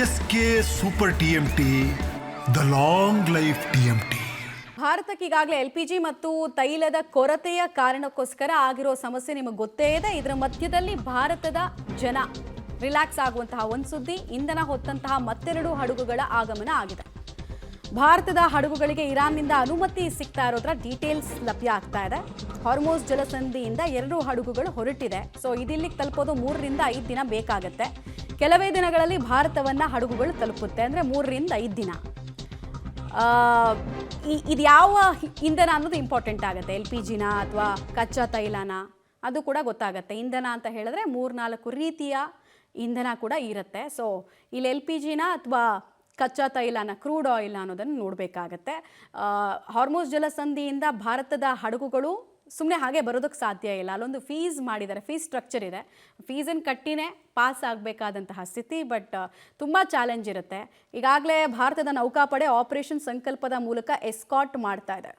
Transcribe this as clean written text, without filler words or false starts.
S K super TMT, the long life TMT. ಭಾರತಕ್ಕೆ ಈಗಾಗಲೇ LPG ಮತ್ತು ತೈಲದ ಕೊರತೆಯ ಕಾರಣಕ್ಕೋಸ್ಕರ ಆಗಿರೋ ಸಮಸ್ಯೆ ನಿಮಗೆ ಗೊತ್ತೇ ಇದೆ. ಇದರ ಮಧ್ಯದಲ್ಲಿ ಭಾರತದ ಜನ ರಿಲ್ಯಾಕ್ಸ್ ಆಗುವಂತಹ ಒಂದು ಸುದ್ದಿ, ಇಂಧನ ಹೊತ್ತಂತಹ ಮತ್ತೆರಡು ಹಡಗುಗಳ ಆಗಮನ ಆಗಿದೆ. ಭಾರತದ ಹಡಗುಗಳಿಗೆ ಇರಾನ್ನಿಂದ ಅನುಮತಿ ಸಿಗ್ತಾ ಇರೋದ್ರ ಡೀಟೇಲ್ಸ್ ಲಭ್ಯ ಆಗ್ತಾ ಇದೆ. ಹಾರ್ಮೋಸ್ ಜಲಸಂಧಿಯಿಂದ 2 ಹಡಗುಗಳು ಹೊರಟಿದೆ. ಸೊ ಇದಿಲ್ಲಿಗೆ ತಲುಪೋದು 3 ರಿಂದ 5 ದಿನ ಬೇಕಾಗುತ್ತೆ. ಕೆಲವೇ ದಿನಗಳಲ್ಲಿ ಭಾರತವನ್ನ ಹಡಗುಗಳು ತಲುಪುತ್ತೆ, ಅಂದರೆ 3 ರಿಂದ 5 ದಿನ. ಇದು ಯಾವ ಇಂಧನ ಅನ್ನೋದು ಇಂಪಾರ್ಟೆಂಟ್ ಆಗುತ್ತೆ. LPGನ ಅಥವಾ ಕಚ್ಚಾ ತೈಲನ ಅದು ಕೂಡ ಗೊತ್ತಾಗುತ್ತೆ. ಇಂಧನ ಅಂತ ಹೇಳಿದ್ರೆ 3-4 ರೀತಿಯ ಇಂಧನ ಕೂಡ ಇರುತ್ತೆ. ಸೊ ಇಲ್ಲಿ LPGನ ಅಥವಾ ಕಚ್ಚಾ ತೈಲನ, ಕ್ರೂಡ್ ಆಯಿಲ್ ಅನ್ನೋದನ್ನು ನೋಡಬೇಕಾಗತ್ತೆ. ಹಾರ್ಮೋಸ್ ಜಲಸಂಧಿಯಿಂದ ಭಾರತದ ಹಡಗುಗಳು ಸುಮ್ಮನೆ ಹಾಗೆ ಬರೋದಕ್ಕೆ ಸಾಧ್ಯ ಇಲ್ಲ. ಅಲ್ಲೊಂದು ಫೀಸ್ ಮಾಡಿದ್ದಾರೆ, ಫೀಸ್ ಸ್ಟ್ರಕ್ಚರ್ ಇದೆ. ಫೀಸನ್ನು ಕಟ್ಟಿನೇ ಪಾಸ್ ಆಗಬೇಕಾದಂತಹ ಸ್ಥಿತಿ. ಬಟ್ ತುಂಬ ಚಾಲೆಂಜ್ ಇರುತ್ತೆ. ಈಗಾಗಲೇ ಭಾರತದ ನೌಕಾಪಡೆ ಆಪರೇಷನ್ ಸಂಕಲ್ಪದ ಮೂಲಕ ಎಸ್ಕಾಟ್ ಮಾಡ್ತಾ ಇದೆ.